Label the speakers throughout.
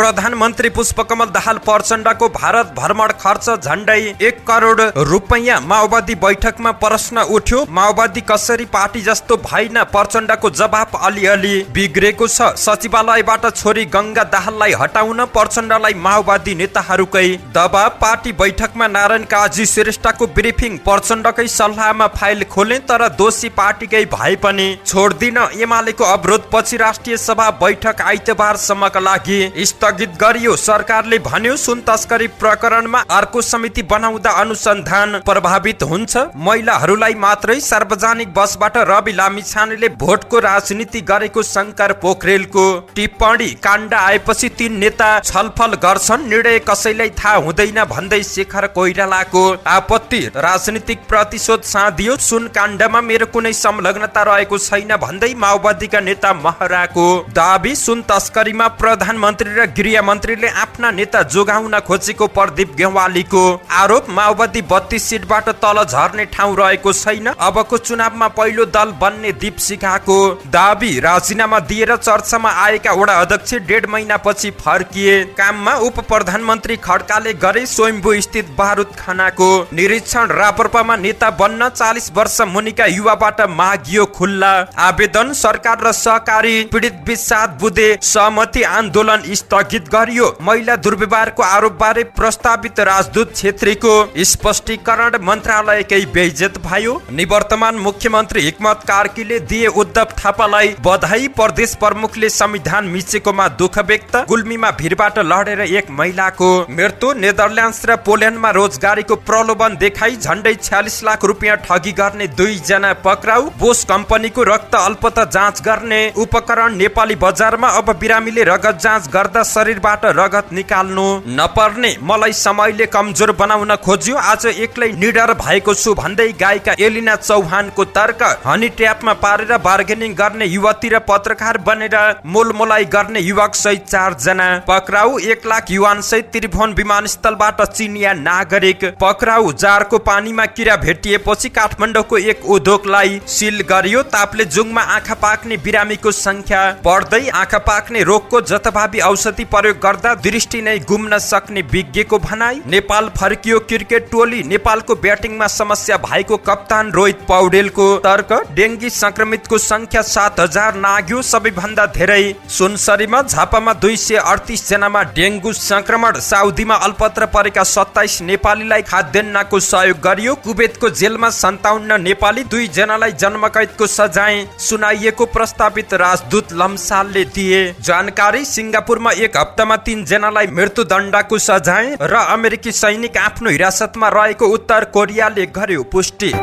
Speaker 1: प्रधानमन्त्री पुष्पकमल दाहाल प्रचण्डको भारत भ्रमण खर्च झण्डै 1 करोड रुपैयाँ। माओवादी बैठकमा प्रश्न उठ्यो, माओवादी कसरी पार्टी जस्तो भएन? प्रचण्डको जवाफ अलिअलि बिग्रेको छ। सचिवालयबाट छोरी गंगा दाहाललाई हटाउन प्रचण्डलाई माओवादी नेताहरूकै दबाव। पार्टी बैठकमा नारायण काजी श्रेष्ठको ब्रिफिङ। प्रचण्डकै सल्लाहमा फाइल खोले तर दोषी पार्टीकै भए पनि छोड्दिन। एमालेको अवरोधपछि राष्ट्रिय सभा बैठक आइतबारसम्मका लागि स्थगित गरियो। सरकारले भन्यो सुन तस्करी प्रकरणमा अर्को समिति बनाउँदा अनुसन्धान प्रभावित हुन्छ। महिलाहरूलाई मात्रै सार्वजनिक बसबाट रवि लामिछानेले भोटको राजनीति गरेको शंकर पोखरेलको टिप्पणी। काण्ड आएपछि 3 नेता छलफल गर्छन्, निर्णय कसैलाई थाहा हुँदैन भन्दै शेखर कोइरालाको आपत्ति। राजनीतिक प्रतिशोध साधियो, सुन काण्डमा मेरो कुनै संलग्नता रहेको छैन भन्दै माओवादीका नेता महराको दाबी। सुन तस्करीमा प्रधानमन्त्री र गृहमन्त्रीले आफ्ना नेता जोगाउन खोजेको प्रदीप गेवालीको आरोप। माओवादी 32 सिटबाट तल झर्ने ठाउँ रहेको छैन। अबको चुनावमा पहिलो दल बन्ने दीपशिखाको दाबी। राजीनामा दिएर चर्चामा आएका वडा अध्यक्ष 1.5 महिनापछि फर्किए काममा। उप प्रधानमन्त्री खड्काले गरे स्वयम्भू स्थित बारुद खानाको निरीक्षण। राप्रपामा नेता बन्न 40 वर्ष मुनिका युवाबाट मागियो खुल्ला आवेदन। सरकार र सहकारी पीडित बीच 7 बुँदे सहमति आन्दोलन स्थगित गरियो। महिला दुर्व्यवहारको आरोपबारे प्रस्तावित राजदूत छेत्रीको स्पष्टीकरण मन्त्रालयकै बेइज्जत भयो। निवर्तमान मुख्यमन्त्री हिक्मत कार्कीले दिए उद्धव थापालाई बधाई। प्रदेश प्रमुखले संविधान मिचेकोमा दुःख व्यक्त। गुल्मीमा भिडबाट लडेर एक महिलाको मृत्यु। नेदरल्यान्ड्स र पोल्यान्डमा रोजगारीको प्रलोभन देखाई झण्डै 46 लाख रुपियाँ ठगी गर्ने 2 जना पक्राउ। बोस कम्पनीको रक्त अल्पता जाँच गर्ने उपकरण नेपाली बजारमा। अब बिरामीले रगत जाँच गर्दा शरीरबाट रगत निकाल्नु नपर्ने। मलाई समयले कमजोर बनाउन खोज्यो, आज एक्लै निडर भएको छु भन्दै गायिका एलिना चौहानको तर्क। हनी ट्र्यापमा पारेर बार्गेनिङ गर्ने युवती र पत्रकार बनेर मोलमोलाई गर्ने युवक सहित 4 जना पक्राउ। 1 लाख युवान सहित त्रिभुवन विमानस्थलबाट चिनिया नागरिक पक्राउ। जारको पानीमा किरा भेटिएपछि काठमाडौँको एक उद्योगलाई सिल गरियो। तापले जुङमा आँखा पाक्ने बिरामीको संख्या बढ्दै। आँखा पाक्ने रोगको जथाभावी औषधि प्रयोग गर्दा दृष्टि नै गुम्न सक्ने विज्ञको भनाई। नेपाल फर्कियो क्रिकेट टोली। नेपालको ब्याटिङमा समस्या भएको कप्तान रोहित पौडेलको तर्क। डेङ्गी संक्रमितको संख्या 7000 नाग्यो। सबैभन्दा धेरै सुनसरीमा। झापामा 238 जनामा डेङ्गु संक्रमण। साउदीमा अल्पत्र परेका 27 नेपालीलाई खाद्यान्नको सहयोग गरियो। कुवेतको जेलमा 57 नेपाली, 2 जनालाई जन्मकैदको सजाय सुनाइएको प्रस्तावित राजदूत लम्सालले दिए जानकारी। सिङ्गापुरमा 1 हप्तामा 3 जनालाई मृत्युदण्डको सजाय र अमेरिकी सैनिक आफ्नो हिरासतमा रहेको उत्तर कोरियाले गर्यो पुष्टि।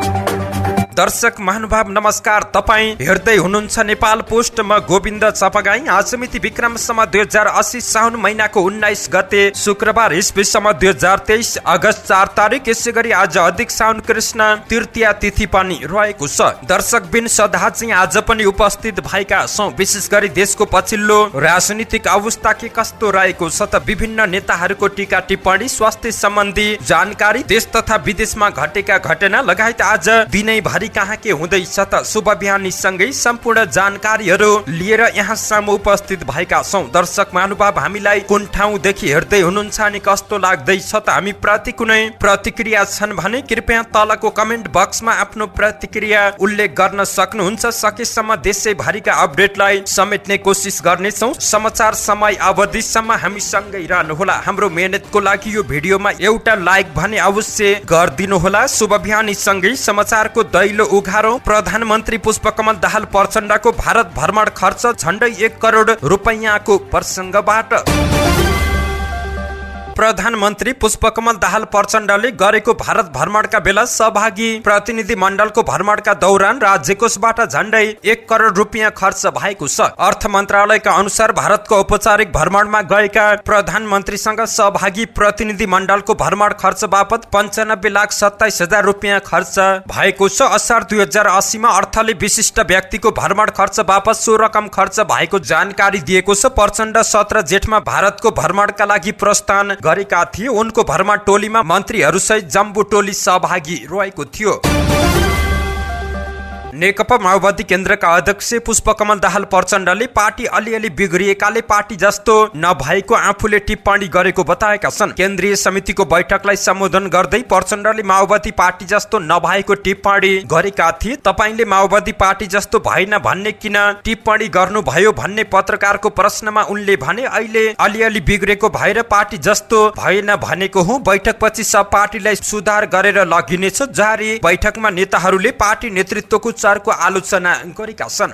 Speaker 1: दर्शक महानुभाव नमस्कार, तपाईँ हेर्दै हुनुहुन्छ नेपाल पोस्ट। म गोविन्द चपगाई। आज मिति विक्रमसम्म 2080 साउन महिनाको 19 गते शुक्रबार, ईस्वीसम्म 2023 अगस्त 4 तारिक। यसै गरी आज अधिक साउन कृष्ण तृतीया तिथि पनि रहेको छ। दर्शक बिन सदा चाहिँ आज पनि उपस्थित भएका छौँ। विशेष गरी देशको पछिल्लो राजनीतिक अवस्था के कस्तो रहेको छ त विभिन्न नेताहरूको टीका टिप्पणी, स्वास्थ्य सम्बन्धी जानकारी, देश तथा विदेशमा घटेका घटना लगायत आज दिनैभरि कहाँ के हुँदैछ त शुभ बिहानीसँगै सम्पूर्ण जानकारीहरू लिएर यहाँ सामु उपस्थित भएका छौँ। दर्शक महानुभाव, हामीलाई कुन ठाउँदेखि हेर्दै हुनुहुन्छ अनि कस्तो लाग्दैछ त हामी प्रति कुनै प्रतिक्रिया छन् भने कृपया तलको कमेन्ट बक्समा आफ्नो प्रतिक्रिया उल्लेख गर्न सक्नुहुन्छ। सकेसम्म देशैभरिका अपडेटलाई समेट्ने कोसिस गर्नेछौँ। समाचार समय अवधिसम्म हामीसँगै रहनुहोला। हाम्रो मेहनतको लागि यो भिडियोमा एउटा लाइक भने अवश्य गरिदिनुहोला। शुभ बिहानीसँगै समाचारको दैलो उघारौं। प्रधानमन्त्री पुष्पकमल दाहाल प्रचण्डको भारत भ्रमण खर्च झण्डै 1 करोड रुपैयाँको प्रसङ्गबाट। प्रधानमन्त्री पुष्पकमल दाहाल प्रचण्डले गरेको भारत भ्रमणका बेला सहभागी प्रतिनिधि मण्डलको भ्रमणका दौरान राज्य कोषबाट झण्डै 1 करोड रुपियाँ खर्च भएको छ। अर्थ मन्त्रालयका अनुसार भारतको औपचारिक भ्रमणमा गएका प्रधानमन्त्रीसँग सहभागी प्रतिनिधि मण्डलको भ्रमण खर्च बापत 95,27,000 रुपियाँ खर्च भएको छ। असार 2080 मा अर्थले विशिष्ट व्यक्तिको भ्रमण खर्च बापत सो रकम खर्च भएको जानकारी दिएको छ। प्रचण्ड 17 जेठमा भारतको भ्रमणका लागि प्रस्थान गरेका थिए। उनको भ्रमण टोलीमा मन्त्रीहरू सहित जम्बू टोली सहभागी रहेको थियो। नेकपा माओवादी केन्द्रका अध्यक्ष पुष्पकमल दाहाल प्रचण्डले पार्टी अलिअलि बिग्रिएकाले पार्टी जस्तो नभएको आफूले टिप्पणी गरेको बताएका छन्। केन्द्रीय समितिको बैठकलाई सम्बोधन गर्दै प्रचण्डले माओवादी पार्टी जस्तो नभएको टिप्पणी गरेका थिए। तपाईले माओवादी पार्टी जस्तो भएन भन्ने किन टिप्पणी गर्नुभयो भन्ने पत्रकारको प्रश्नमा उनले भने, अहिले अलिअलि बिग्रेको भएर पार्टी जस्तो भएन भनेको हुँ। बैठकपछि सब पार्टीलाई सुधार गरेर लगिनेछ। जारी बैठकमा नेताहरूले पार्टी नेतृत्वको चरको आलोचना गरेका छन्।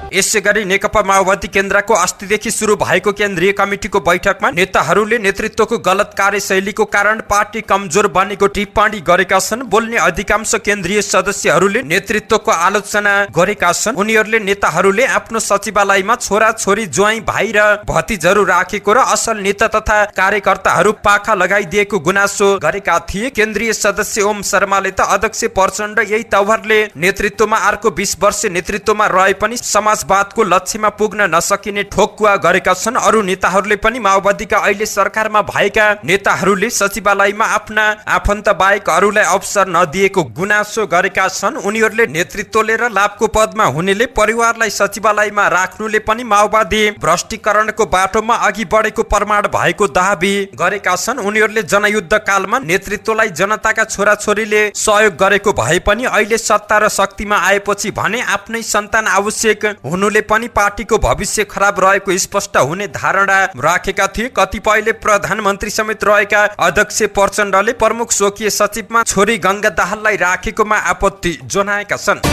Speaker 1: यसैगरी नेकपा माओवादी केन्द्रको अस्तिदेखि सुरु भएको केन्द्रीय कमिटिको बैठकमा नेताहरूले नेतृत्वको गलत कार्यशैलीको कारण पार्टी कमजोर बनेको टिप्पणी गरेका छन्। बोल्ने अधिकांश केन्द्रीय सदस्यहरूले नेतृत्वको आलोचना गरेका छन्। उनीहरूले नेताहरूले आफ्नो सचिवालयमा छोरा छोरी ज्वाइँ भाइ र भतिजहरू राखेको र असल नेता तथा कार्यकर्ताहरू पाखा लगाइदिएको गुनासो गरेका थिए। केन्द्रीय सदस्य ओम शर्माले त अध्यक्ष प्रचण्ड यही तवरले नेतृत्वमा अर्को 20 वर्ष नेतृत्वमा रहे पनि समाजवादको लक्ष्यमा पुग्न नसकिने ठोक्कुवा गरेका छन्। अरू नेताहरूले पनि माओवादीका अहिले सरकारमा भएका नेताहरूले सचिवालयमा आफ्ना आफन्त बाहेकहरूलाई अवसर नदिएको गुनासो गरेका छन्। उनीहरूले नेतृत्वले र लाभको पदमा हुनेले परिवारलाई सचिवालयमा राख्नुले पनि माओवादी भ्रष्टीकरणको बाटोमा अघि बढेको प्रमाण भएको दाबी गरेका छन्। उनीहरूले जनयुद्ध कालमा नेतृत्वलाई जनताका छोराछोरीले सहयोग गरेको भए पनि अहिले सत्ता र शक्तिमा आएपछि भने आफ्नै सन्तान आवश्यक हुनुले पनि पार्टीको भविष्य खराब रहेको स्पष्ट हुने धारणा राखेका थिए। कतिपयले प्रधानमन्त्री समेत रहेका अध्यक्ष प्रचण्डले प्रमुख स्वकीय सचिवमा छोरी गंगा दाहाललाई राखेकोमा आपत्ति जनाएका छन्।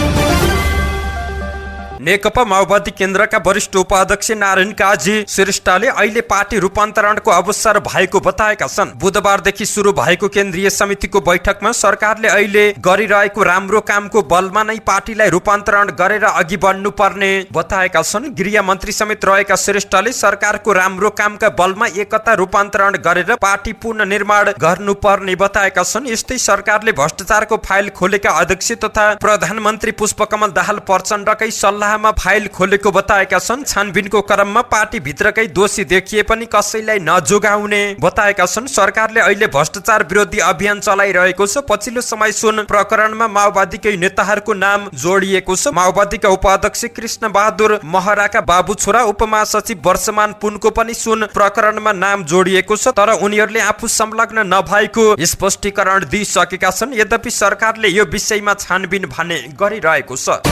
Speaker 1: नेकपा माओवादी केन्द्रका वरिष्ठ उपाध्यक्ष नारायण काजी श्रेष्ठले अहिले पार्टी रूपान्तरणको अवसर भएको बताएका छन्। बुधबारदेखि सुरु भएको केन्द्रीय समितिको बैठकमा सरकारले अहिले गरिरहेको राम्रो कामको बलमा नै पार्टीलाई रूपान्तरण गरेर अघि बढ्नु पर्ने बताएका छन्। गृह मन्त्री समेत रहेका श्रेष्ठले सरकारको राम्रो कामका बलमा एकता रूपान्तरण गरेर पार्टी पुनर्निर्माण गर्नुपर्ने बताएका छन्। यस्तै सरकारले भ्रष्टाचारको फाइल खोलेका अध्यक्ष तथा प्रधानमन्त्री पुष्पकमल दाहाल प्रचण्डकै सल्लाह फाइल खोलेको बताएका छन्। छानबिनको क्रममा पार्टी भित्रकै दोषी देखिए पनि कसैलाई नजोगाउने बताएका छन्। सरकारले अहिले भ्रष्टाचार विरोधी अभियान चलाइरहेको छ। पछिल्लो समय सुन प्रकरणमा माओवादीकै नेताहरूको नाम जोडिएको छ। माओवादीका उपाध्यक्ष कृष्ण बहादुर महराका बाबु छोरा उपमहासचिव वर्षमान पुनको पनि सुन प्रकरणमा नाम जोडिएको छ। तर उनीहरूले आफू संलग्न नभएको स्पष्टीकरण दिइसकेका छन्। यद्यपि सरकारले यो विषयमा छानबिन भने गरिरहेको छ।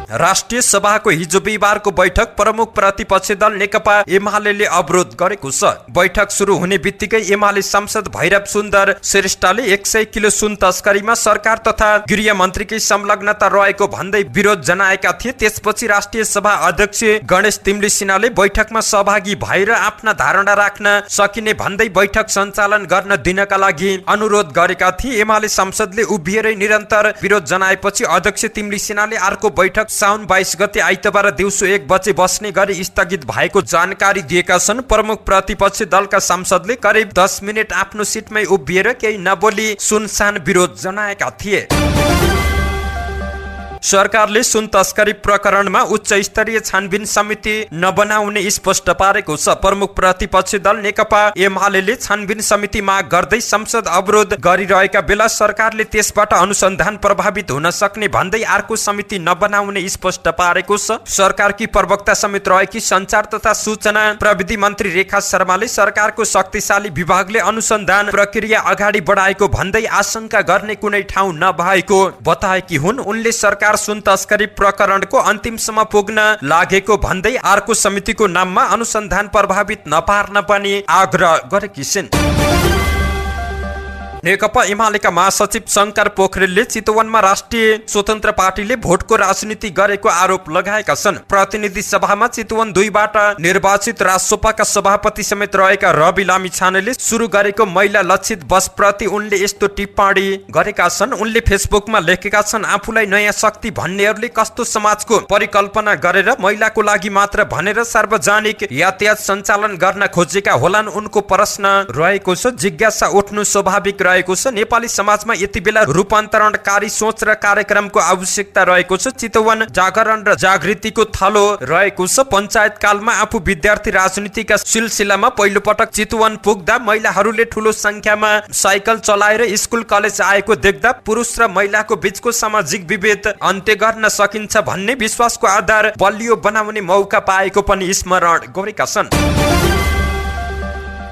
Speaker 1: राष्ट्रिय सभाको हिजो बिहिबारको बैठक प्रमुख प्रतिपक्षी दल नेकपा एमाले अवरोध गरेको छ। बैठक सुरु हुने बित्तिकै एमाले सांसद भैरव सुन्दर श्रेष्ठले 100 किलो सुन तस्करीमा सरकार तथा गृह मन्त्रीकै संलग्नता रहेको भन्दै विरोध जनाएका थिए। त्यसपछि राष्ट्रिय सभा अध्यक्ष गणेश तिमली सिन्हाले बैठकमा सहभागी भएर आफ्ना धारणा राख्न सकिने भन्दै बैठक सञ्चालन गर्न दिनका लागि अनुरोध गरेका थिए। एमाले सांसदले उभिएरै निरन्तर विरोध जनाएपछि अध्यक्ष तिमली सिन्हाले अर्को बैठक साउन 22 गते आइतबार दिउँसो 1 बजे बस्ने गरी स्थगित भएको जानकारी दिएका छन्। प्रमुख प्रतिपक्षी दलका सांसदले करिब 10 मिनट आफ्नो सिटमै उभिएर केही नबोली सुनसान विरोध जनाएका थिए। सरकारले सुन तस्करी प्रकरणमा उच्च स्तरीय छानबिन समिति नबनाउने स्पष्ट पारेको छ। प्रमुख प्रतिपक्षी दल नेकपा एमाले छानबिन समिति माग गर्दै संसद अवरोध गरिरहेका बेला सरकारले त्यसबाट अनुसन्धान प्रभावित हुन सक्ने भन्दै अर्को समिति नबनाउने स्पष्ट पारेको छ। सरकारकी प्रवक्ता समेत रहेकी सञ्चार तथा सूचना प्रविधि मन्त्री रेखा शर्माले सरकारको शक्तिशाली विभागले अनुसन्धान प्रक्रिया अगाडि बढाएको भन्दै आशंका गर्ने कुनै ठाउँ नभएको बताएकी हुन्। उनले सरकार सुन तस्करी प्रकरणको अन्तिमसम्म पुग्न लागेको भन्दै अर्को समितिको नाममा अनुसन्धान प्रभावित नपार्न पनि आग्रह गरेकी छिन्। नेकपा एमालेका महासचिव शंकर पोखरेलले चितवनमा राष्ट्रिय स्वतन्त्र पार्टीले भोटको राजनीति गरेको आरोप लगाएका छन्। प्रतिनिधि सभामा चितवन 2 बाट निर्वाचित राजसपाका सभापति समेत रहेका रवि लामिछानेले सुरु गरेको महिला लक्षित बसप्रति उनले यस्तो टिप्पणी गरेका छन्। उनले फेसबुकमा लेखेका छन्, आफूलाई नयाँ शक्ति भन्नेहरूले कस्तो समाजको परिकल्पना गरेर महिलाको लागि मात्र भनेर सार्वजनिक यातायात सञ्चालन गर्न खोजेका होलान्। उनको प्रश्न रहेको छ। जिज्ञासा उठ्नु स्वाभाविक रहेको छ। नेपाली समाजमा यति बेला रूपान्तरणकारी सोच र कार्यक्रमको आवश्यकता रहेको छ। चितवन जागरण र जागृतिको थलो रहेको छ। पञ्चायत कालमा आफू विद्यार्थी राजनीतिका सिलसिलामा पहिलो पटक चितवन पुग्दा महिलाहरूले ठूलो संख्यामा साइकल चलाएर स्कुल कलेज आएको देख्दा पुरुष र महिलाको बीचको सामाजिक विभेद अन्त्य गर्न सकिन्छ भन्ने विश्वासको आधार बलियो बनाउने मौका पाएको पनि स्मरण गरेका छन्।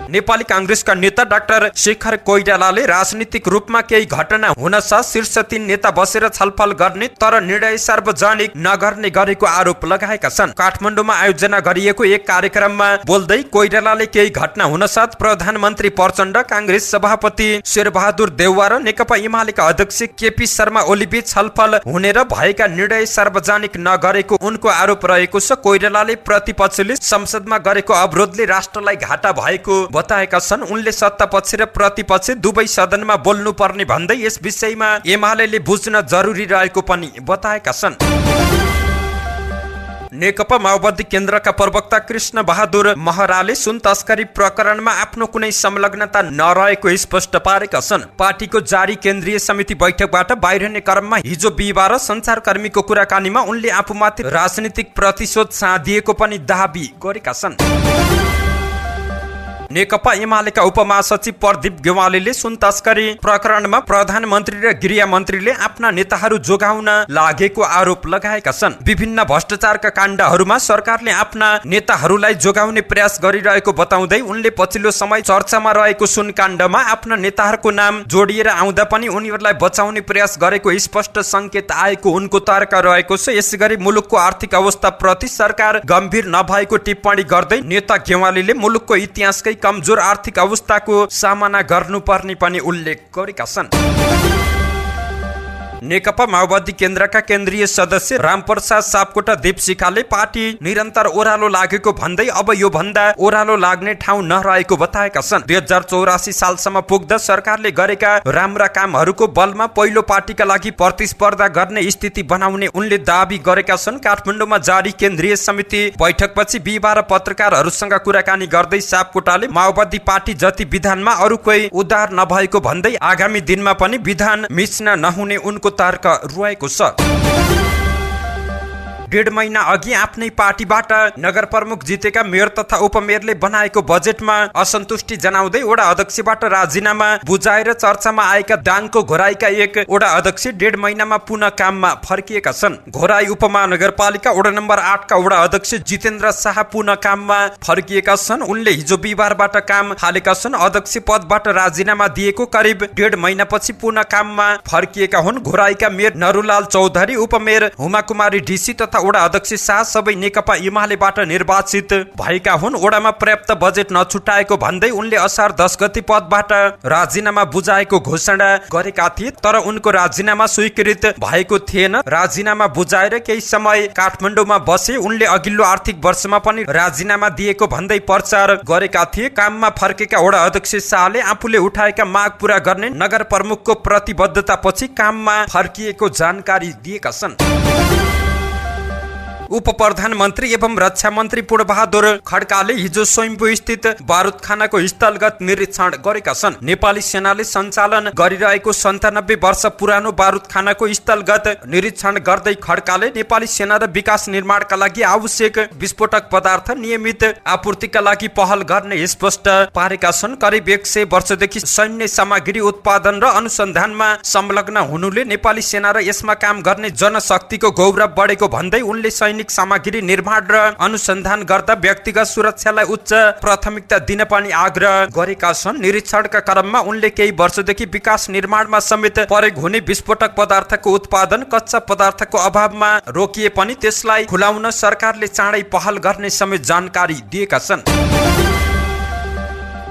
Speaker 1: नेपाली कांग्रेसका नेता डाक्टर शेखर कोइरालाले राजनीतिक रूपमा केही घटना हुनसाथ शीर्ष 3 नेता बसेर छलफल गर्ने तर निर्णय सार्वजनिक नगर्ने गरेको आरोप लगाएका छन्। काठमाडौँमा आयोजना गरिएको एक कार्यक्रममा बोल्दै कोइरालाले केही घटना हुनसाथ प्रधानमन्त्री प्रचण्ड, कांग्रेस सभापति शेरबहादुर देउवा र नेकपा एमालेका अध्यक्ष केपी शर्मा ओली बीच छलफल हुने र भएका निर्णय सार्वजनिक नगरेको उनको आरोप रहेको छ। कोइरालाले प्रतिपक्षले संसदमा गरेको अवरोधले राष्ट्रलाई घाटा भएको बताएका छन्। उनले सत्तापक्ष र प्रतिपक्ष दुवै सदनमा बोल्नु पर्ने भन्दै यस विषयमा एमालेले बुझ्न जरुरी रहेको पनि बताएका छन्। नेकपा माओवादी केन्द्रका प्रवक्ता कृष्ण बहादुर महराले सुन तस्करी प्रकरणमा आफ्नो कुनै संलग्नता नरहेको स्पष्ट पारेका छन्। पार्टीको जारी केन्द्रीय समिति बैठकबाट बाहिरने क्रममा हिजो बिहीबार सञ्चारकर्मीको कुराकानीमा उनले आफूमाथि राजनीतिक प्रतिशोध साधिएको पनि दाबी गरेका छन्। नेकपा एमालेका उपमहासचिव प्रदीप गेवालीले सुन तस्करी प्रकरणमा प्रधानमन्त्री र गृहमन्त्रीले आफ्ना नेताहरू जोगाउन लागेको आरोप लगाएका छन्। विभिन्न भ्रष्टाचारका काण्डहरूमा सरकारले आफ्ना नेताहरूलाई जोगाउने प्रयास गरिरहेको बताउँदै उनले पछिल्लो समय चर्चामा रहेको सुन काण्डमा आफ्ना नेताहरूको नाम जोडिएर आउँदा पनि उनीहरूलाई बचाउने प्रयास गरेको स्पष्ट संकेत आएको उनको तर्क रहेको छ। यसैगरी मुलुकको आर्थिक अवस्था प्रति सरकार गम्भीर नभएको टिप्पणी गर्दै नेता गेवालीले मुलुकको इतिहासकै कमजोर आर्थिक अवस्थाको सामना गर्नुपर्ने पनि उल्लेख गरेका छन्। नेकपा माओवादी केन्द्रका केन्द्रीय सदस्य रामप्रसाद सापकोटा देवशिखाले पार्टी निरन्तर ओह्रालो लागेको भन्दै अब यो भन्दा ओह्रालो लाग्ने ठाउँ नरहेको बताएका छन्। 2084 सालसम्म पुग्दा सरकारले गरेका राम्रा कामहरूको बलमा पहिलो पार्टीका लागि प्रतिस्पर्धा गर्ने स्थिति बनाउने उनले दाबी गरेका छन्। काठमाडौँमा जारी केन्द्रीय समिति बैठकपछि बिहीबार पत्रकारहरूसँग कुराकानी गर्दै सापकोटाले माओवादी पार्टी जति विधानमा अरू कोही उद्धार नभएको भन्दै आगामी दिनमा पनि विधान मिच्न नहुने उनको तर्क रहेको छ। 1.5 महिना अघि आफ्नै पार्टीबाट नगर प्रमुख जितेका मेयर तथा उपमेयरले बनाएको बजेटमा असन्तुष्टि जनाउँदै वडा अध्यक्षबाट राजीनामा बुझाएर चर्चामा आएका दाङको घोराईका एक वडा अध्यक्ष 1.5 महिनामा पुनः काममा फर्किएका छन्। घोराई उपमहानगरपालिका वडा नम्बर 8 का वडा अध्यक्ष जितेन्द्र शाह पुनः काममा फर्किएका छन्। उनले हिजो बिहीबारबाट काम थालेका छन्। अध्यक्ष पदबाट राजीनामा दिएको करिब 1.5 महिनापछि पुनः काममा फर्किएका हुन्। घोराईका मेयर नरुलाल चौधरी, उपमेयर हुमा कुमारी ढिसी तथा वडा अध्यक्ष शाह सबै नेकपा एमालेबाट निर्वाचित भएका हुन्। वडामा पर्याप्त बजेट नछुटाएको भन्दै उनले असार 10 गते पदबाट राजीनामा बुझाएको घोषणा गरेका थिए, तर उनको राजीनामा स्वीकृत भएको थिएन। राजीनामा बुझाएर केही समय काठमाडौँमा बसे। उनले अघिल्लो आर्थिक वर्षमा पनि राजीनामा दिएको भन्दै प्रचार गरेका थिए। काममा फर्केका वडा अध्यक्ष शाहले आफूले उठाएका माग पूरा गर्ने नगर प्रमुखको प्रतिबद्धतापछि काममा फर्किएको जानकारी दिएका छन्। उप प्रधानमन्त्री एवं रक्षा मन्त्री पूर्णबहादुर खड्काले हिजो स्वयम्भू स्थित बारुदखानाको स्थलगत निरीक्षण गरेका छन्। नेपाली सेनाले सञ्चालन गरिरहेको 97 वर्ष पुरानो बारुदखानाको स्थलगत निरीक्षण गर्दै खड्काले नेपाली सेना र विकास निर्माणका लागि आवश्यक विस्फोटक पदार्थ नियमित आपूर्तिका लागि पहल गर्ने स्पष्ट पारेका छन्। करिब 100 वर्षदेखि सैन्य सामग्री उत्पादन र अनुसन्धानमा संलग्न हुनुले नेपाली सेना र यसमा काम गर्ने जनशक्तिको गौरव बढेको भन्दै उनले सैनिक सामग्री निर्माण र अनुसन्धान गर्दा व्यक्तिगत सुरक्षालाई उच्च प्राथमिकता दिन पनि आग्रह गरेका छन्। निरीक्षणका क्रममा उनले केही वर्षदेखि विकास निर्माणमा समेत प्रयोग हुने विस्फोटक पदार्थको उत्पादन कच्चा पदार्थको अभावमा रोकिए पनि त्यसलाई खुलाउन सरकारले चाँडै पहल गर्ने समेत जानकारी दिएका छन्।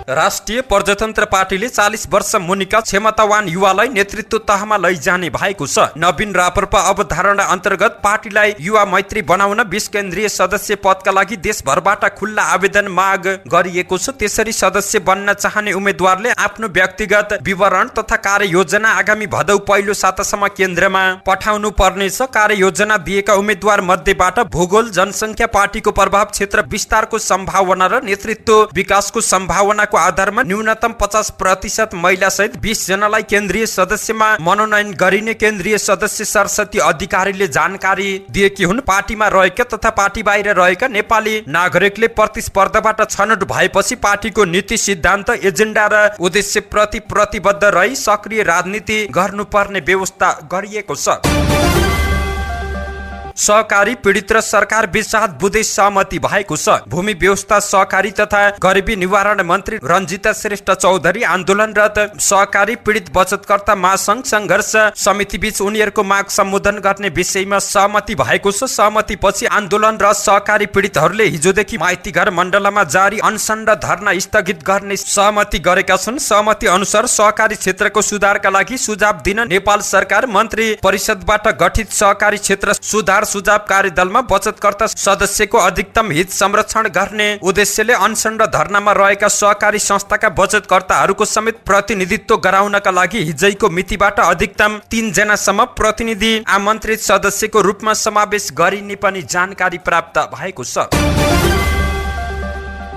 Speaker 1: राष्ट्रिय प्रजातन्त्र पार्टीले 40 वर्ष मुनिका क्षमतावान युवालाई नेतृत्व तहमा लैजाने भएको छ। नवीन राप्रपा अवधारणा अन्तर्गत पार्टीलाई युवा मैत्री बनाउन 20 केन्द्रीय सदस्य पदका लागि देशभरबाट खुल्ला आवेदन माग गरिएको छ। त्यसरी सदस्य बन्न चाहने उम्मेद्वारले आफ्नो व्यक्तिगत विवरण तथा कार्ययोजना आगामी भदौ पहिलो सातासम्म केन्द्रमा पठाउनु पर्नेछ। कार्ययोजना दिएका उम्मेद्वार मध्येबाट भूगोल, जनसङ्ख्या, पार्टीको प्रभाव क्षेत्र विस्तारको सम्भावना र नेतृत्व विकासको सम्भावनाको पर्चाको आधारमा न्यूनतम 50% महिला सहित 20 जनालाई केन्द्रीय सदस्यमा मनोनयन गरिने केन्द्रीय सदस्य सरस्वती अधिकारीले जानकारी दिएकी हुन्। पार्टीमा रहेका तथा पार्टी बाहिर रहेका नेपाली नागरिकले प्रतिस्पर्धाबाट छनौट भएपछि पार्टीको नीति सिद्धान्त एजेन्डा र उद्देश्य प्रति प्रतिबद्ध रही सक्रिय राजनीति गर्नुपर्ने व्यवस्था गरिएको छ। सहकारी पीडित र सरकार बीच साथ बुझे सहमति भएको छ। भूमि व्यवस्था सहकारी तथा गरिबी निवारण मन्त्री रञ्जिता श्रेष्ठ चौधरी आन्दोलनरत सहकारी पीडित बचतकर्ता महासंघ संघर्ष समिति बीच उनीहरूको माग सम्बोधन गर्ने विषयमा सहमति भएको छ। सहमति पछि आन्दोलनरत सहकारी पीडितहरूले हिजोदेखि माइतीघर मण्डलमा जारी अनसन र धरना स्थगित गर्ने सहमति गरेका छन्। सहमति अनुसार सहकारी क्षेत्रको सुधारका लागि सुझाव दिन नेपाल सरकार मन्त्री परिषदबाट गठित सहकारी क्षेत्र सुझाव कार्यदलमा बचतकर्ता सदस्यको अधिकतम हित संरक्षण गर्ने उद्देश्यले अनसन र धरनामा रहेका सहकारी संस्थाका बचतकर्ताहरूको समेत प्रतिनिधित्व गराउनका लागि हिजैको मितिबाट अधिकतम 3 जनासम्म प्रतिनिधि आमन्त्रित सदस्यको रूपमा समावेश गरिने पनि जानकारी प्राप्त भएको छ।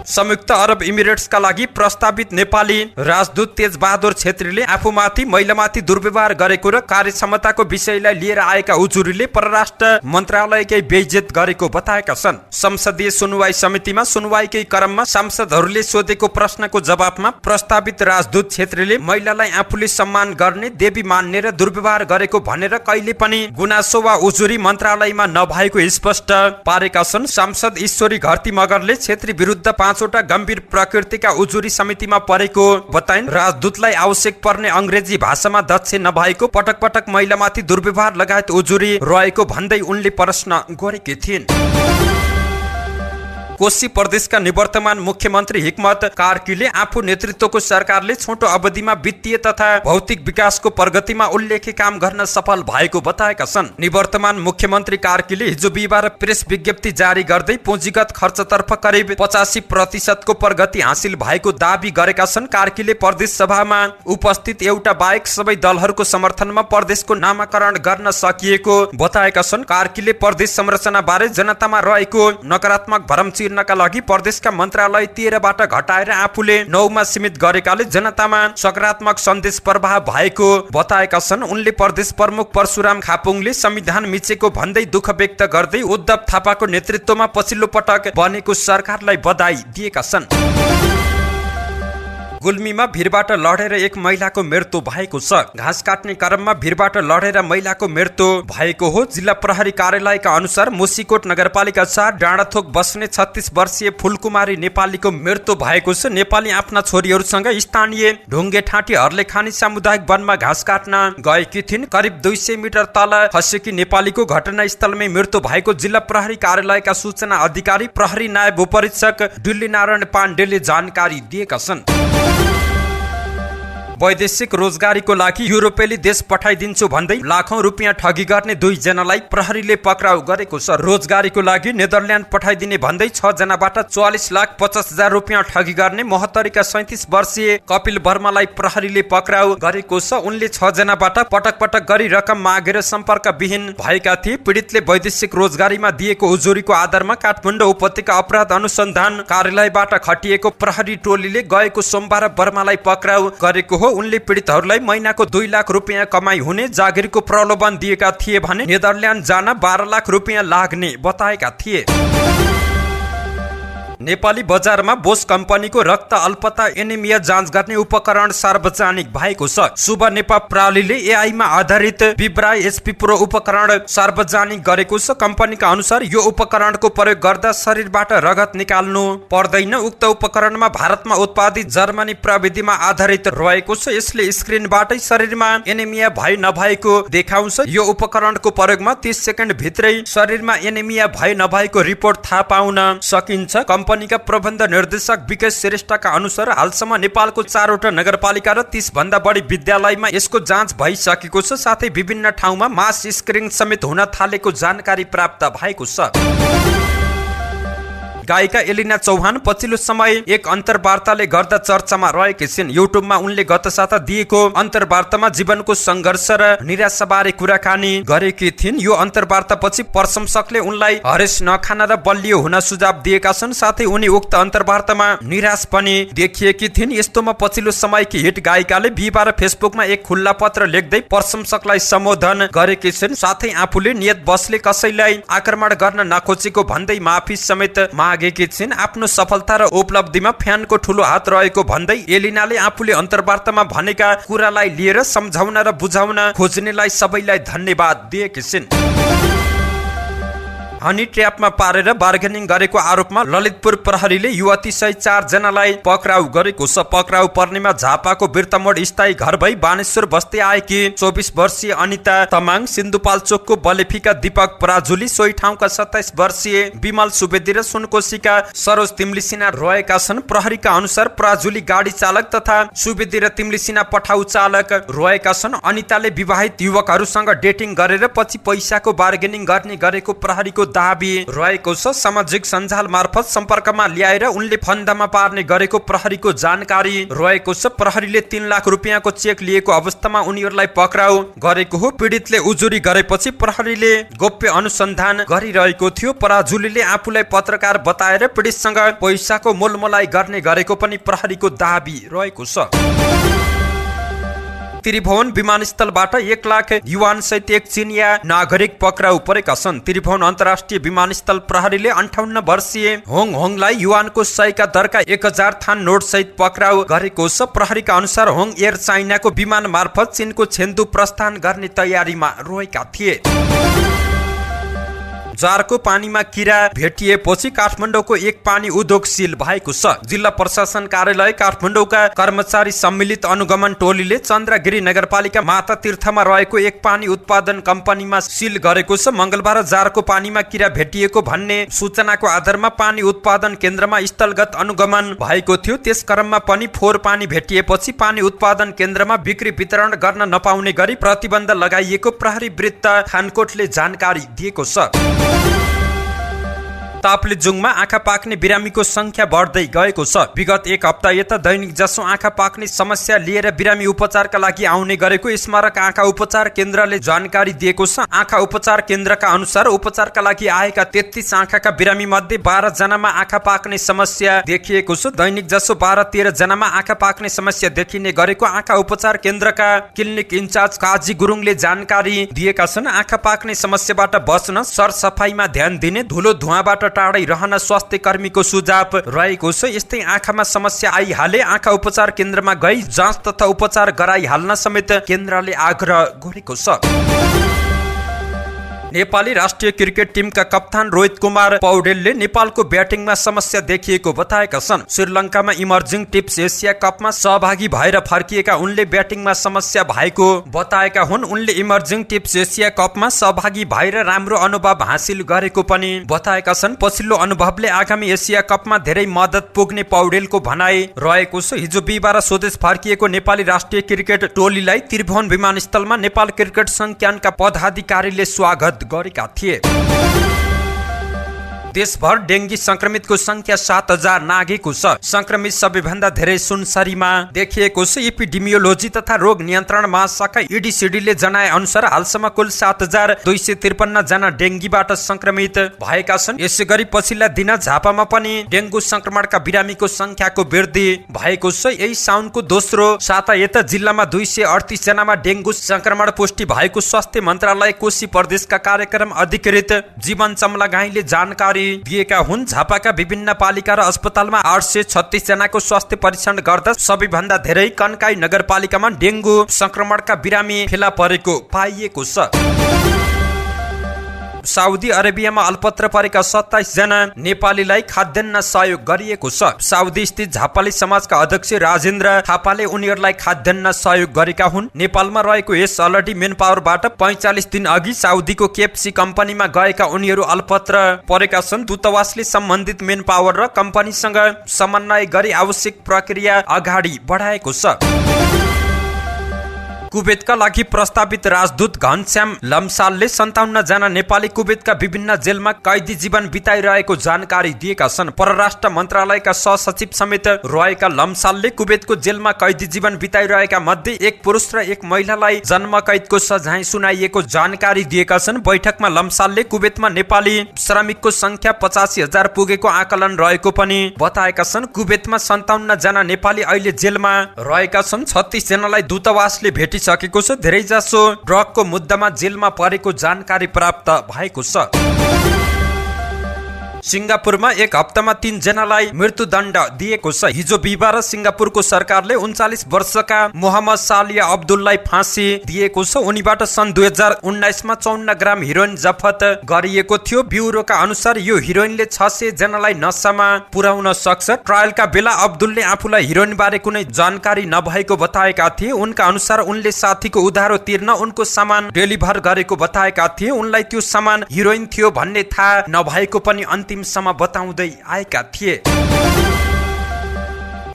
Speaker 1: संयुक्त अरब इमिरेट्सका लागि प्रस्तावित नेपाली राजदूत तेजबहादुर छेत्रीले आफूमाथि महिलामाथि दुर्व्यवहार गरेको र कार्यक्षमताको विषयलाई लिएर आएका उजुरीले परराष्ट्र मन्त्रालयकै बेइज्जत गरेको बताएका छन्। संसदीय सुनवाई समितिमा सुनवाईकै क्रममा सांसदहरूले सोधेको प्रश्नको जवाफमा प्रस्तावित राजदूत छेत्रीले महिलालाई आफूले सम्मान गर्ने, देवी मान्ने र दुर्व्यवहार गरेको भनेर कहिले पनि गुनासो वा उजुरी मन्त्रालयमा नभएको स्पष्ट पारेका छन्। सांसद ईश्वरी घरती मगरले छेत्री विरुद्ध 5वटा गम्भीर प्रकृतिका उजुरी समितिमा परेको बताइन्। राजदूतलाई आवश्यक पर्ने अंग्रेजी भाषामा दक्ष नभएको, पटक पटक महिलामाथि दुर्व्यवहार लगायत उजुरी रहेको भन्दै उनले प्रश्न गरेकी थिइन्। कोशी प्रदेशका निवर्तमान मुख्यमन्त्री हिक्मत कार्कीले आफू नेतृत्वको सरकारले छोटो अवधिमा वित्तीय तथा भौतिक विकासको प्रगतिमा उल्लेख्य काम गर्न सफल भएको बताएका छन्। निवर्तमान मुख्यमन्त्री कार्कीले हिजो बिहिबार प्रेस विज्ञप्ति जारी गर्दै पुँजीगत खर्चतर्फ करिब 85% को प्रगति हासिल भएको दावी गरेका छन्। कार्कीले प्रदेश सभामा उपस्थित एउटा बाहेक सबै दलहरूको समर्थनमा प्रदेशको नामाकरण गर्न सकिएको बताएका छन्। कार्कीले प्रदेश संरचना बारे जनतामा रहेको नकारात्मक भ्रम नका लागि प्रदेशका मन्त्रालय 13बाट घटाएर आफूले 9मा सीमित गरेकाले जनतामा सकारात्मक सन्देश प्रवाह भएको बताएका छन्। उनले प्रदेश प्रमुख परशुराम खापुङले संविधान मिचेको भन्दै दुःख व्यक्त गर्दै उद्धव थापाको नेतृत्वमा पछिल्लो पटक बनेको सरकारलाई बधाई दिएका छन्। गुल्मीमा भिरबाट लडेर एक महिलाको मृत्यु भएको छ। घाँस काट्ने क्रममा भिरबाट लडेर महिलाको मृत्यु भएको हो। जिल्ला प्रहरी कार्यालयका अनुसार मुसिकोट नगरपालिका 4 डाँडाथोक बस्ने 36 वर्षीय फुलकुमारी नेपालीको मृत्यु भएको छ। नेपाली आफ्ना छोरीहरूसँग स्थानीय ढुङ्गे ठाँटी हर्लेखानी सामुदायिक वनमा घाँस काट्न गएकी थिइन्। करिब 200 मिटर तल खसेकी नेपालीको घटनास्थलमै मृत्यु भएको जिल्ला प्रहरी कार्यालयका सूचना अधिकारी प्रहरी नायब उपरीक्षक दिल्ली नारायण पाण्डेले जानकारी दिएका छन्। वैदेशिक रोजगारीको लागि युरोपेली देश पठाइदिन्छु भन्दै लाखौं रुपियाँ ठगी गर्ने 2 जनालाई प्रहरीले पक्राउ गरेको छ। रोजगारीको लागि नेदरल्यान्ड पठाइदिने भन्दै 6 जनाबाट 44,50,000 रुपियाँ ठगी गर्ने 72 37 वर्षीय कपिल वर्मालाई प्रहरीले पक्राउ गरेको छ। उनले 6 जनाबाट पटक पटक गरी रकम मागेर सम्पर्क विहीन भएका थिए। पीडितले वैदेशिक रोजगारीमा दिएको उजुरीको आधारमा काठमाडौँ उपत्यका अपराध अनुसन्धान कार्यालयबाट खटिएको प्रहरी टोलीले गएको सोमबार वर्मालाई पक्राउ गरेको हो। उनले पीडितहरूलाई महिनाको 2 लाख रुपियाँ कमाई हुने जागिरको प्रलोभन दिएका थिए भने नेदरल्यान्ड जान 12 लाख रुपियाँ लाग्ने बताएका थिए। नेपाली बजारमा बोस कम्पनीको रक्त अल्पता एनिमिया जाँच गर्ने उपकरण सार्वजनिक भएको छ। शुभ नेपाल प्रणालीले एआईमा आधारित विब्राई एसपी प्रो उपकरण सार्वजनिक गरेको छ। कम्पनीका अनुसार यो उपकरणको प्रयोग गर्दा शरीरबाट रगत निकाल्नु पर्दैन। उक्त उपकरणमा भारतमा उत्पादित जर्मनी प्रविधिमा आधारित रहेको छ। यसले स्क्रिनबाटै शरीरमा एनिमिया भए नभएको देखाउँछ। यो उपकरणको प्रयोगमा 30 सेकेन्ड भित्रै शरीरमा एनिमिया भए नभएको रिपोर्ट थाहा पाउन सकिन्छ। कम्पनीका प्रबन्ध निर्देशक विकेश श्रेष्ठका अनुसार हालसम्म नेपालको 4वटा नगरपालिका र 30 भन्दा बढी विद्यालयमा यसको जाँच भइसकेको छ। साथै विभिन्न ठाउँमा मास स्क्रिनिङ समेत हुन थालेको जानकारी प्राप्त भएको छ। गायिका एलिना चौहान पछिल्लो समय एक अन्तर्वार्ताले गर्दा चर्चामा रहेकी छिन्। युट्युबमा उनले गत साता दिएको अन्तर्वार्तामा जीवनको संघर्ष र निराशाबारे कुराकानी गरेकी थिइन्। यो अन्तर्वार्तापछि प्रशंसकले उनलाई हरेस नखान र बलियो हुन सुझाव दिएका छन्। साथै उनी उक्त अन्तर्वार्तामा निराश पनि देखिएकी थिइन्। यस्तोमा पछिल्लो समयकी हिट गायिकाले बिहिबार फेसबुकमा एक खुल्ला पत्र लेख्दै प्रशंसकलाई सम्बोधन गरेकी छिन्। साथै आफूले नियत बसले कसैलाई आक्रमण गर्न नखोजेको भन्दै माफी समेत मागेकी छिन्। आफ्नो सफलता र उपलब्धिमा फ्यानको ठूलो हात रहेको भन्दै एलिनाले आफूले अन्तर्वार्तामा भनेका कुरालाई लिएर सम्झाउन र बुझाउन खोज्नेलाई सबैलाई धन्यवाद दिएकी छिन्। हनी ट्र्यापमा पारेर बार्गेनिङ गरेको आरोपमा ललितपुर प्रहरीले युवती सहित 4 जनालाई पक्राउ गरेको छ। पक्राउ पर्नेमा झापाको बिर्तामोड स्थायी घर भई बानेश्वर बस्दै आएकी 24 वर्षीय अनिता तमाङ, सिन्धुपाल्चोकको बलेफीका दीपक पराजुली, सोही ठाउँका 27 वर्षीय विमल सुवेदी र सुनकोशीका सरोज तिम्लिसिना रहेका छन्। प्रहरीका अनुसार पराजुली गाडी चालक तथा सुवेदी र तिम्लिसिना पठाउ चालक रहेका छन्। अनिताले विवाहित युवकहरूसँग डेटिङ गरेर पछि पैसाको बार्गेनिङ गर्ने गरेको प्रहरीको दाबी रहेको छ। सामाजिक सञ्जाल मार्फत सम्पर्कमा ल्याएर उनले फन्दामा पार्ने गरेको प्रहरीको जानकारी रहेको छ। प्रहरीले 3 लाख रुपियाँको चेक लिएको अवस्थामा उनीहरूलाई पक्राउ गरेको हो। पीडितले उजुरी गरेपछि प्रहरीले गोप्य अनुसन्धान गरिरहेको थियो। पराजुलीले आफूलाई पत्रकार बताएर पीडितसँग पैसाको मोलमोलाई गर्ने गरेको पनि प्रहरीको दाबी रहेको छ। त्रिभुवन विमानस्थलबाट 1 लाख युवान सहित एक चिनिया नागरिक पक्राउ परेका छन्। त्रिभुवन अन्तर्राष्ट्रिय विमानस्थल प्रहरीले 58 वर्षीय होङलाई युवानको 100 का दरका 1000 थान नोट सहित पक्राउ गरेको छ। प्रहरीका अनुसार होङ एयर चाइनाको विमान मार्फत चीनको छेन्दु प्रस्थान गर्ने तयारीमा रहेका थिए। जारको पानीमा किरा भेटिएपछि काठमाडौँको एक पानी उद्योग सिल भएको छ। जिल्ला प्रशासन कार्यालय काठमाडौँका कर्मचारी सम्मिलित अनुगमन टोलीले चन्द्रगिरी नगरपालिका माता तीर्थमा रहेको एक पानी उत्पादन कम्पनीमा सिल गरेको छ। मंगलबार जारको पानीमा किरा भेटिएको भन्ने सूचनाको आधारमा पानी उत्पादन केन्द्रमा स्थलगत अनुगमन भएको थियो। त्यस क्रममा पनि फोहोर पानी भेटिएपछि पानी उत्पादन केन्द्रमा बिक्री वितरण गर्न नपाउने गरी प्रतिबन्ध लगाइएको प्रहरी वृत्त खानकोटले जानकारी दिएको छ। ताप्लेजुङमा आँखा पाक्ने बिरामीको संख्या बढ्दै गएको छ। विगत 1 हप्ता यता दैनिक जसो आँखा पाक्ने समस्या लिएर बिरामी उपचारका लागि आउने गरेको स्मारक आँखा उपचार केन्द्रले जानकारी दिएको छ। आँखा उपचार केन्द्रका अनुसार उपचारका लागि आएका 33 आँखाका बिरामी मध्ये 12 जनामा आँखा पाक्ने समस्या देखिएको छ। दैनिक जसो 12-13 जनामा आँखा पाक्ने समस्या देखिने गरेको आँखा उपचार केन्द्रका क्लिनिक इन्चार्ज काजी गुरुङले जानकारी दिएका छन्। आँखा पाक्ने समस्याबाट बच्न सरसफाइमा ध्यान दिने, धुलो धुवाँबाट टाढै रहन स्वास्थ्य कर्मीको सुझाव रहेको छ। यस्तै आँखामा समस्या आइहाले आँखा उपचार केन्द्रमा गई जाँच तथा उपचार गराइहाल्न समेत केन्द्रले आग्रह गरेको छ। नेपाली राष्ट्रिय क्रिकेट टिमका कप्तान रोहित कुमार पौडेलले नेपालको ब्याटिङमा समस्या देखिएको बताएका छन्। श्रीलङ्कामा इमर्जिङ टिप्स एसिया कपमा सहभागी भएर फर्किएका उनले ब्याटिङमा समस्या भएको बताएका हुन्। उनले इमर्जिङ टिप्स एसिया कपमा सहभागी भएर राम्रो अनुभव हासिल गरेको पनि बताएका छन्। पछिल्लो अनुभवले आगामी एसिया कपमा धेरै मद्दत पुग्ने पौडेलको भनाइ रहेको छ। हिजो बिहिबार स्वदेश फर्किएको नेपाली राष्ट्रिय क्रिकेट टोलीलाई त्रिभुवन विमानस्थलमा नेपाल क्रिकेट संघ क्यानका पदाधिकारीले स्वागत गरेका थिए। देशभर डेंगी संक्रमितको संख्या 7000 नागेको छ। संक्रमित सबैभन्दा धेरै सुनसरीमा देखिएको छ। एपिडेमियोलोजी तथा रोग नियन्त्रण महाशाखा ईडीसीडीले जनाए अनुसार हालसम्म कुल 7253 जना डेंगीबाट संक्रमित भएका छन्। यसैगरी पछिल्ला दिन झापामा पनि डेंगु संक्रमणका बिरामीको संख्याको वृद्धि भएको छ। यही साउनको दोस्रो साता यता जिल्लामा 238 जनामा डेंगु संक्रमण पुष्टि भएको स्वास्थ्य मन्त्रालय कोशी प्रदेशका कार्यक्रम अधिकृत जीवन चमलागाईले जानकारी दिएका हुन्। झापाका विभिन्न पालिका र अस्पतालमा 836 जनाको स्वास्थ्य परीक्षण गर्दा सबैभन्दा धेरै कन्काई नगरपालिकामा डेंगु संक्रमणका बिरामी फेला परेको पाइएको छ। साउदी अरेबियामा अल्पत्र परेका 27 जना नेपालीलाई खाद्यान्न सहयोग गरिएको छ। साउदी स्थित झापाली समाजका अध्यक्ष राजेन्द्र थापाले उनीहरूलाई खाद्यान्न सहयोग गरेका हुन्। नेपालमा रहेको यस अलरेडी मेन पावरबाट 45 दिन अघि साउदीको केएफसी कम्पनीमा गएका उनीहरू अल्पत्र परेका छन्। दूतावासले सम्बन्धित मेन पावर र कम्पनीसँग समन्वय गरी आवश्यक प्रक्रिया अगाडि बढाएको छ। कुवेतका लागि प्रस्तावित राजदूत घनश्याम लम्सालले 57 जना नेपाली कुवेतका विभिन्न जेलमा कैदी जीवन बिताइरहेको जानकारी दिएका छन्। परराष्ट्र मन्त्रालयका सहसचिव समेत रहेका लम्सालले कुवेतको जेलमा कैदी जीवन बिताइरहेका मध्ये एक पुरुष र एक महिलालाई जन्म कैदको सजाय सुनाइएको जानकारी दिएका छन्। बैठकमा लम्सालले कुवेतमा नेपाली श्रमिकको संख्या 85,000 पुगेको आकलन रहेको पनि बताएका छन्। कुवेतमा 57 जना नेपाली अहिले जेलमा रहेका छन्। 36 जनालाई दूतावासले भेटिसकेको छ। धेरैजसो ड्रगको मुद्दामा जेलमा परेको जानकारी प्राप्त भएको छ। सिङ्गापुरमा एक हप्तामा 3 जनालाई मृत्युदण्ड दिएको छ। हिजो बिहिबार सिङ्गापुरको सरकारले 39 वर्षका मोहम्मद सालिया अब्दुललाई फाँसी दिएको छ। उनीबाट सन् 2019 मा 54 ग्राम हिरोइन जफत गरिएको थियो। ब्युरोका अनुसार यो हिरोइनले 600 जनालाई नशामा पुर्याउन सक्छ। ट्रायलका बेला अब्दुलले आफूलाई हिरोइन बारे कुनै जानकारी नभएको बताएका थिए। उनका अनुसार उनले साथीको उधारो तिर्न उनको सामान डेलिभर गरेको बताएका थिए। उनलाई त्यो सामान हिरोइन थियो भन्ने थाहा नभएको पनि अन्तिमसम्म बताउँदै आएका थिए।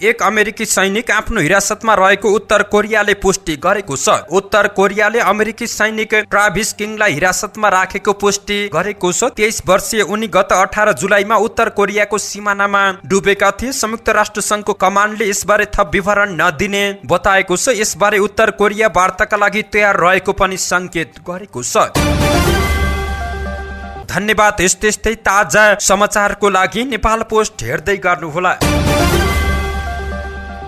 Speaker 1: एक अमेरिकी सैनिक आफ्नो हिरासतमा रहेको उत्तर कोरियाले पुष्टि गरेको छ। उत्तर कोरियाले अमेरिकी सैनिक ट्राभिस किङलाई हिरासतमा राखेको पुष्टि गरेको छ। 23 वर्षीय उनी गत 18 जुलाईमा उत्तर कोरियाको सिमानामा डुबेका थिए। संयुक्त राष्ट्र संघको कमान्डले यसबारे थप विवरण नदिने बताएको छ। यसबारे उत्तर कोरिया वार्ताका लागि तयार रहेको पनि संकेत गरेको छ। धन्यवाद। यस्तै ताजा समाचारको लागि नेपाल पोस्ट हेर्दै गर्नुहोला।